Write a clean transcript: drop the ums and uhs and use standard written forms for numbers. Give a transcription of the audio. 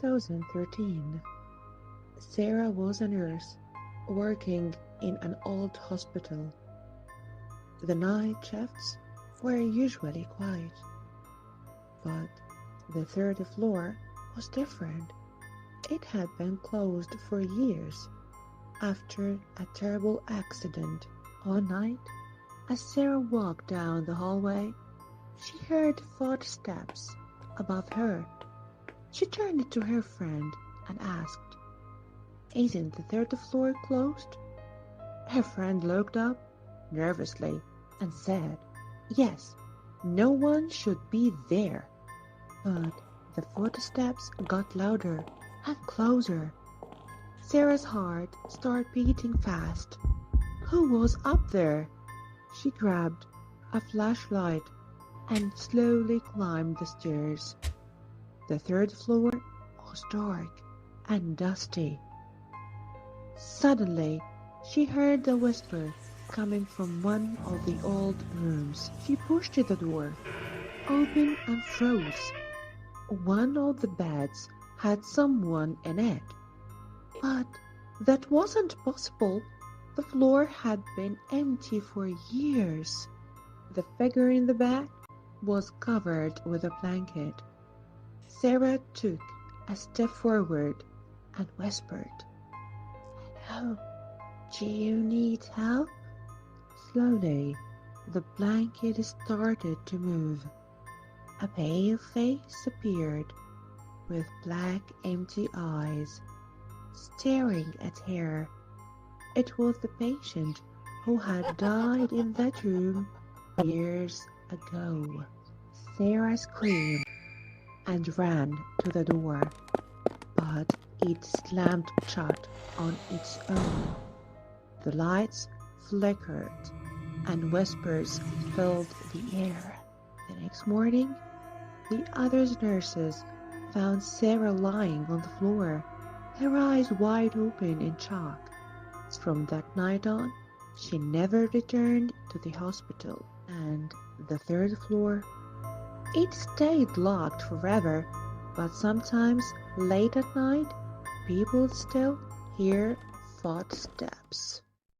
2013. Sarah was a nurse working in an old hospital. The night shifts were usually quiet, but the third floor was different. It had been closed for years after a terrible accident. One night, as Sarah walked down the hallway, she heard footsteps above her. She turned to her friend and asked, "Isn't the third floor closed?" Her friend looked up nervously and said, "Yes, no one should be there." But the footsteps got louder and closer. Sarah's heart started beating fast. Who was up there? She grabbed a flashlight and slowly climbed the stairs. The third floor was dark and dusty. Suddenly, she heard a whisper coming from one of the old rooms. She pushed the door open and froze. One of the beds had someone in it. But that wasn't possible. The floor had been empty for years. The figure in the bed was covered with a blanket. Sarah took a step forward and whispered, "Hello, do you need help?" Slowly, the blanket started to move. A pale face appeared with black, empty eyes, staring at her. It was the patient who had died in that room years ago. Sarah screamed and ran to the door, but it slammed shut on its own. The lights flickered and whispers filled the air. The next morning, the other nurses found Sarah lying on the floor, her eyes wide open in shock. From that night on, she never returned to the hospital. And the third floor, it stayed locked forever, but sometimes late at night, people still hear footsteps.